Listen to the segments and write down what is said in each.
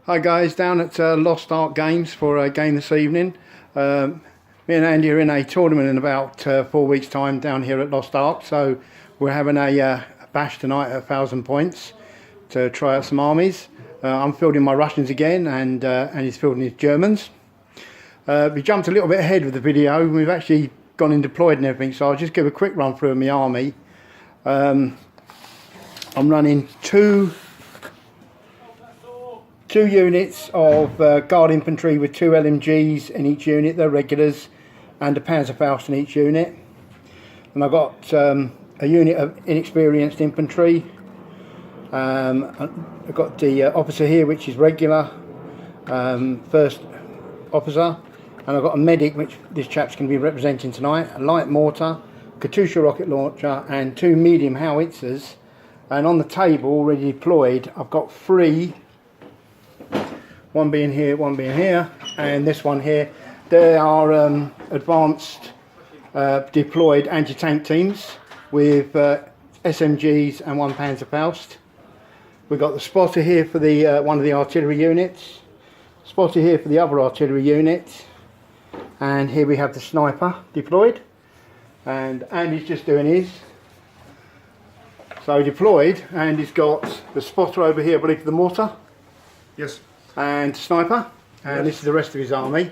Hi guys, down at Lost Ark Games for a game this evening. Me and Andy are in a tournament in about 4 weeks time down here at Lost Ark, so we're having a bash tonight at 1,000 points to try out some armies. I'm fielding my Russians again, and he's fielding his Germans. We jumped a little bit ahead with the video. We've actually gone in deployed and everything, so I'll just give a quick run through of my army. I'm running two units of guard infantry with 2 LMGs in each unit, they're regulars, and a Panzerfaust in each unit. And I've got a unit of inexperienced infantry. I've got the officer here, which is regular, first officer, and I've got a medic, which this chap's going to be representing tonight, a light mortar, Katyusha rocket launcher, and 2 medium howitzers. And on the table, already deployed, I've got 3. One being here, one being here, and this one here. They are advanced deployed anti-tank teams with SMGs and 1 Panzerfaust. We've got the spotter here for the one of the artillery units, spotter here for the other artillery unit, and here we have the sniper deployed. And Andy's just doing his. So deployed, and he's got the spotter over here, I believe, for the mortar. Yes. And sniper, and this is the rest of his army.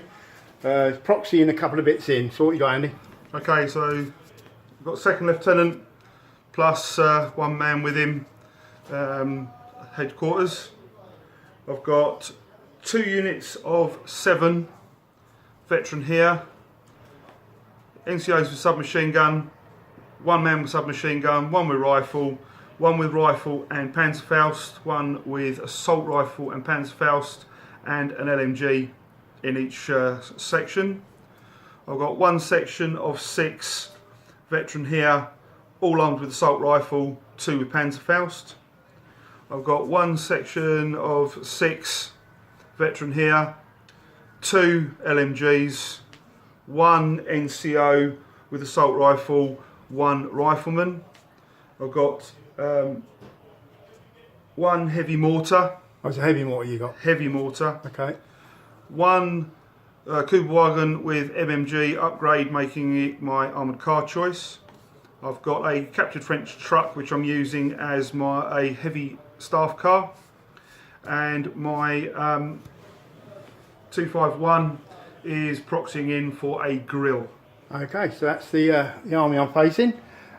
Proxy and a couple of bits in. So what you got, Andy? Okay, so we've got second lieutenant plus 1 man with him, headquarters. I've got 2 units of 7 veteran here, NCOs with submachine gun, 1 man with submachine gun, 1 with rifle, 1 with rifle and Panzerfaust, 1 with assault rifle and Panzerfaust, and an LMG in each section. I've got 1 section of 6 veteran here, all armed with assault rifle, 2 with Panzerfaust. I've got 1 section of 6 veteran here, 2 LMGs, 1 NCO with assault rifle, 1 rifleman. I've got 1 heavy mortar. Oh, it's a heavy mortar you got? Heavy mortar. Okay. 1 Kübelwagen with MMG upgrade, making it my armoured car choice. I've got a captured French truck which I'm using as a heavy staff car, and my 251 is proxying in for a grill. Okay, so that's the army I'm facing.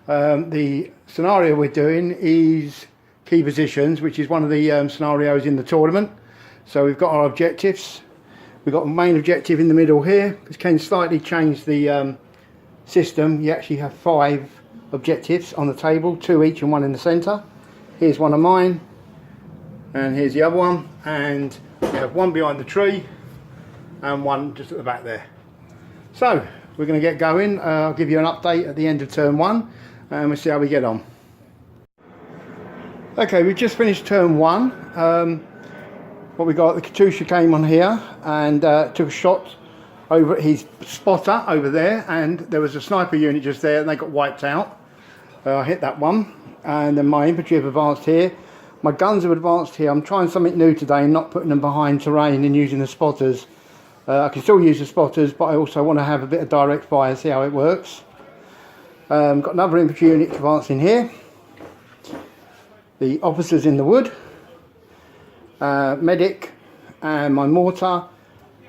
The scenario we're doing is key positions, which is one of the scenarios in the tournament. So we've got our objectives. We've got a main objective in the middle here. Because Ken slightly changed the system, you actually have 5 objectives on the table, 2 each and 1 in the centre. Here's one of mine, and here's the other one, and we have 1 behind the tree and 1 just at the back there. So we're going to get going. I'll give you an update at the end of turn 1 and we'll see how we get on. Okay, we've just finished turn 1. What we got, the Katyusha came on here and took a shot over at his spotter over there, and there was a sniper unit just there and they got wiped out. I hit that one, and then my infantry have advanced here. My guns have advanced here. I'm trying something new today and not putting them behind terrain and using the spotters. I can still use the spotters, but I also want to have a bit of direct fire, see how it works. Got another infantry unit advancing here. The officers in the wood. Medic, and my mortar,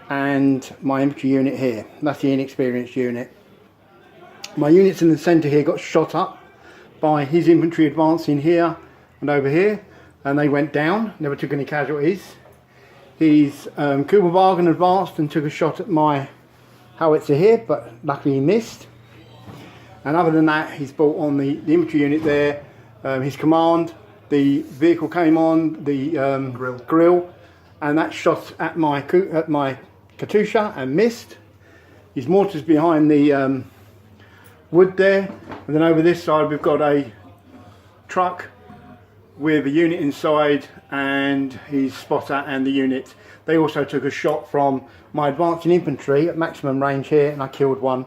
and my infantry unit here. That's the inexperienced unit. My units in the centre here got shot up by his infantry advancing here and over here, and they went down, never took any casualties. His Kübelwagen advanced and took a shot at my howitzer here, but luckily he missed. And other than that, he's brought on the infantry unit there, his command, the vehicle came on, the grill, and that shot at my Katyusha and missed. His mortar's behind the wood there, and then over this side we've got a truck with a unit inside and his spotter and the unit. They also took a shot from my advancing infantry at maximum range here, and I killed 1.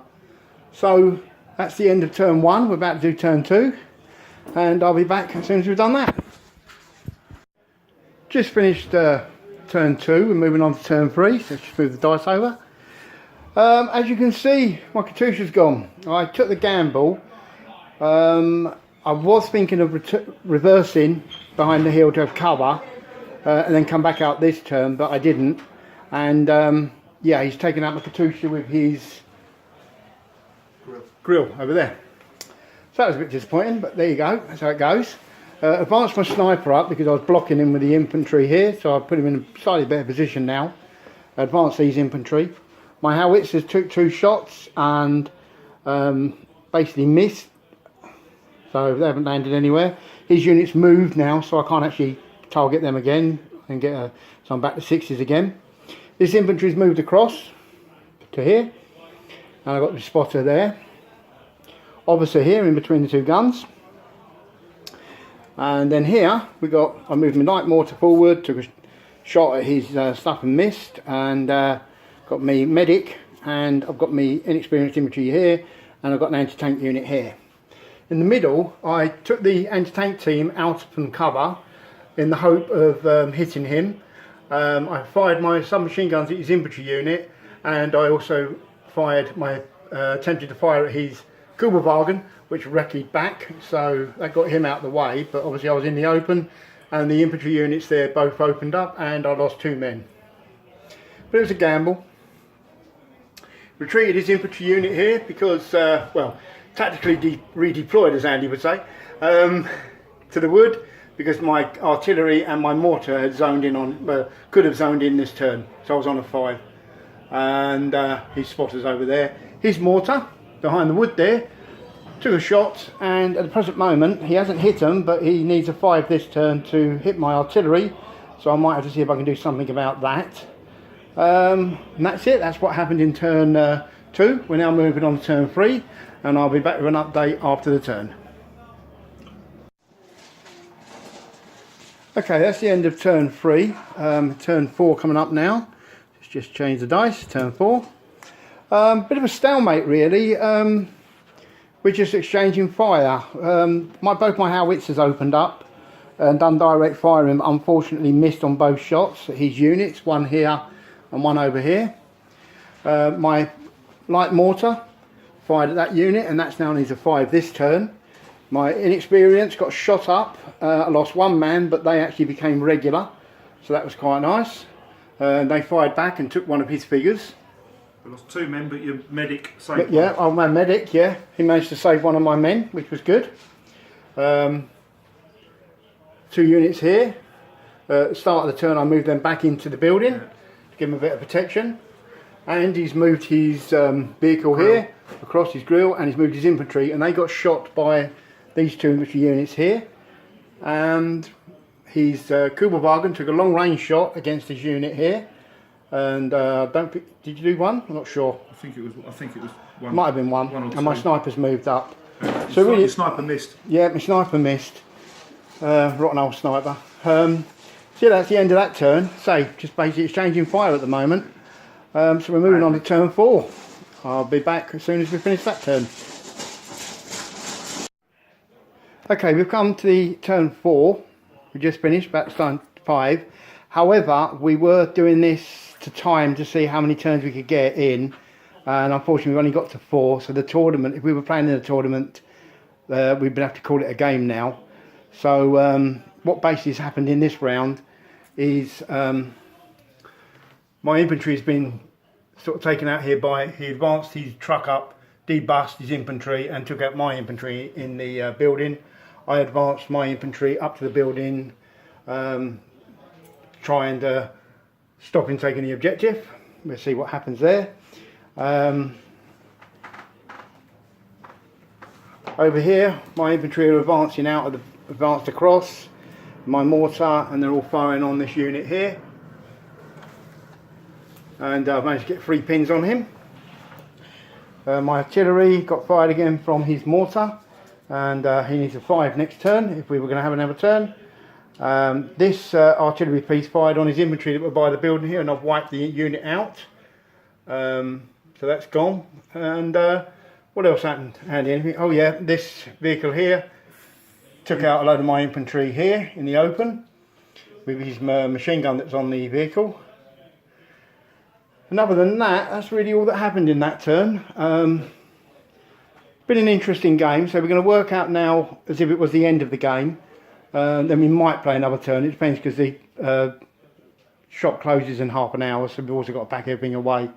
So that's the end of turn 1. We're about to do turn 2, and I'll be back as soon as we've done that. Just finished turn 2. We're moving on to turn 3. So let's just move the dice over. As you can see, my Katusha's gone. I took the gamble. I was thinking of reversing behind the hill to have cover and then come back out this turn, but I didn't. And yeah, he's taken out my Katusha with his grill over there. So that was a bit disappointing, but there you go. That's how it goes. Advanced my sniper up because I was blocking him with the infantry here, so I put him in a slightly better position now. Advanced these infantry. My howitzers took 2 shots and basically missed, so they haven't landed anywhere. His units moved now, so I can't actually target them again and get so I'm back to 6s again. This infantry's moved across to here, and I've got the spotter there. Officer here in between the 2 guns. And then here I moved my light mortar forward, took a shot at his stuff and missed, and got me medic, and I've got me inexperienced infantry here, and I've got an anti-tank unit here. In the middle, I took the anti-tank team out from cover in the hope of hitting him. I fired my submachine guns at his infantry unit, and I also attempted to fire at his Kubelwagen, which wrecked back, so that got him out of the way. But obviously I was in the open, and the infantry units there both opened up, and I lost 2 men. But it was a gamble. Retreated his infantry unit here because, well, tactically redeployed, as Andy would say, to the wood, because my artillery and my mortar had zoned in on, could have zoned in this turn, so I was on a 5. And his spotter's over there. His mortar behind the wood there took a shot, and at the present moment he hasn't hit them, but he needs a 5 this turn to hit my artillery, so I might have to see if I can do something about that. And that's it. That's what happened in turn 2. We're now moving on to turn 3, and I'll be back with an update after the turn. Okay, that's the end of turn 3. Turn 4 coming up now. Let's just change the dice. Turn 4. Bit of a stalemate really. We're just exchanging fire. Both my howitzers opened up and done direct firing. Unfortunately missed on both shots at his units, one here and one over here. My light mortar fired at that unit, and that's now needs a 5 this turn. My inexperienced got shot up. I lost 1 man, but they actually became regular, so that was quite nice. They fired back and took one of his figures. We lost 2 men, but your medic saved Yeah, oh, my medic, yeah. He managed to save one of my men, which was good. 2 units here. At the start of the turn, I moved them back into the building to give them a bit of protection. And he's moved his vehicle here across his grill, and he's moved his infantry, and they got shot by these 2 infantry units here. And his Kubelwagen took a long range shot against his unit here. And did you do 1? I'm not sure. I think it was 1. Might have been 1. And my sniper's moved up. So Your really, sniper missed. yeah, my sniper missed. Rotten old sniper. So yeah, that's the end of that turn. So just basically exchanging fire at the moment. So we're moving on to turn 4. I'll be back as soon as we finish that turn. Okay, we've come to the turn 4. We just finished, back to turn 5. However, we were doing this to time to see how many turns we could get in, and unfortunately we only got to 4. So the tournament, if we were playing in a tournament, we'd have to call it a game now. So what basically has happened in this round is my infantry has been sort of taken out here by, he advanced his truck up, debussed his infantry and took out my infantry in the building. I advanced my infantry up to the building, trying to stop him taking the objective. We'll see what happens there. Over here, my infantry are advancing out of the advanced across. My mortar, and they're all firing on this unit here. And I've managed to get 3 pins on him. My artillery got fired again from his mortar, and he needs a 5 next turn if we were going to have another turn. This artillery piece fired on his infantry that were by the building here, and I've wiped the unit out. So that's gone. And what else happened, Andy? Anything? Oh yeah, this vehicle here took out a load of my infantry here in the open. with his machine gun that's on the vehicle. And other than that, that's really all that happened in that turn. Been an interesting game, so we're going to work out now as if it was the end of the game. Then we might play another turn. It depends, because the shop closes in half an hour, so we've also got to pack everything away.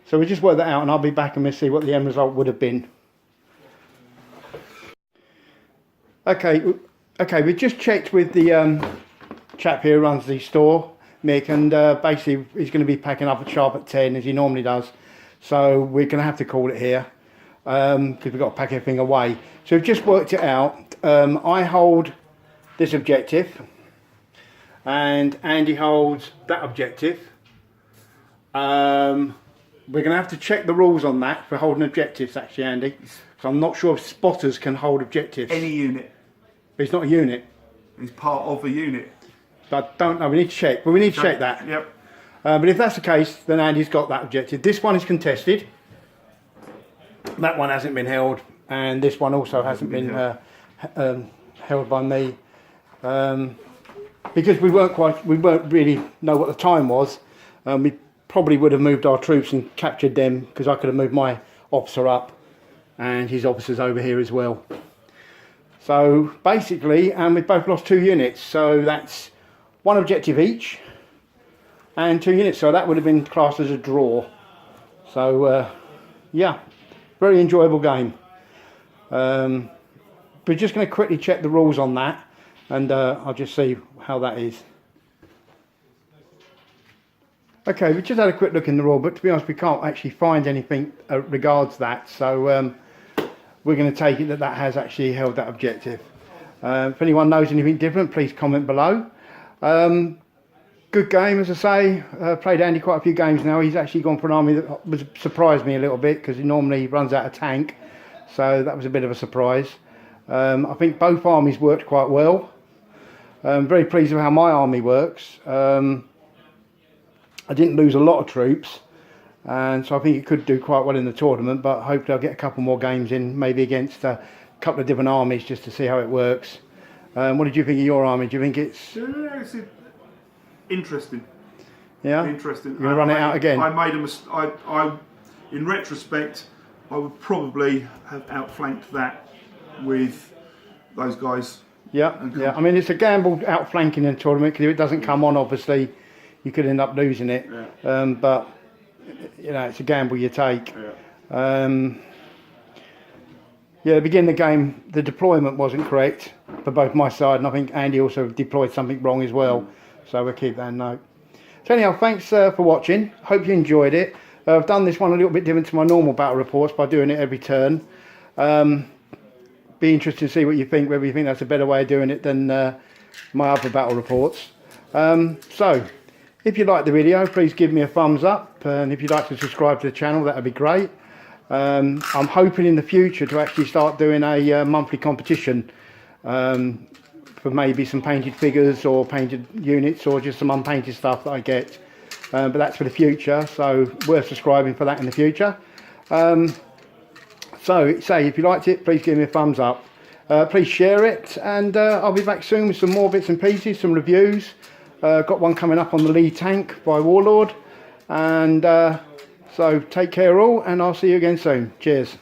So we'll just work that out, and I'll be back and we'll see what the end result would have been. Okay, we just checked with the chap here who runs the store, Mick, and basically he's going to be packing up at sharp at 10 as he normally does. So we're going to have to call it here because we've got to pack everything away. So we've just worked it out. I hold this objective and Andy holds that objective. We're going to have to check the rules on that for holding objectives, actually, Andy, because I'm not sure if spotters can hold objectives. Any unit. It's not a unit. It's part of a unit. I don't know, we need to check, but we need to check that. Yep. But if that's the case, then Andy's got that objective. This one is contested. That one hasn't been held, and this one also hasn't been held by me. Because we weren't really know what the time was. We probably would have moved our troops and captured them, because I could have moved my officer up and his officers over here as well. So basically, we've both lost 2 units, so that's 1 objective each and 2 units, so that would have been classed as a draw. So yeah, very enjoyable game. We're just going to quickly check the rules on that, and I'll just see how that is. Okay, we just had a quick look in the rule, but to be honest we can't actually find anything regards that, so we're going to take it that that has actually held that objective. If anyone knows anything different, please comment below. Good game, as I say. Played Andy quite a few games now. He's actually gone for an army that surprised me a little bit, because he normally runs out of tank, so that was a bit of a surprise. I think both armies worked quite well. I'm very pleased with how my army works. I didn't lose a lot of troops, and so I think it could do quite well in the tournament, but hopefully I'll get a couple more games in, maybe against a couple of different armies, just to see how it works. What did you think of your army? Do you think it's interesting? Yeah? Interesting. You're going to run it out again? I made a mistake. In retrospect, I would probably have outflanked that with those guys. Yeah, yeah. I mean, it's a gamble outflanking in a tournament, because if it doesn't come on, obviously, you could end up losing it. Yeah. But, you know, it's a gamble you take. Yeah. Yeah, at the beginning of the game, the deployment wasn't correct for both my side, and I think Andy also deployed something wrong as well. So we'll keep that in note. So anyhow, thanks for watching. Hope you enjoyed it. I've done this one a little bit different to my normal battle reports by doing it every turn. Be interested to see what you think, whether you think that's a better way of doing it than my other battle reports. So, if you liked the video, please give me a thumbs up, and if you'd like to subscribe to the channel, that would be great. I'm hoping in the future to actually start doing a monthly competition for maybe some painted figures or painted units, or just some unpainted stuff that I get. But that's for the future, so worth subscribing for that in the future. So, say, if you liked it, please give me a thumbs up. Please share it, and I'll be back soon with some more bits and pieces, some reviews. Got one coming up on the Lee tank by Warlord. And so take care all, and I'll see you again soon. Cheers.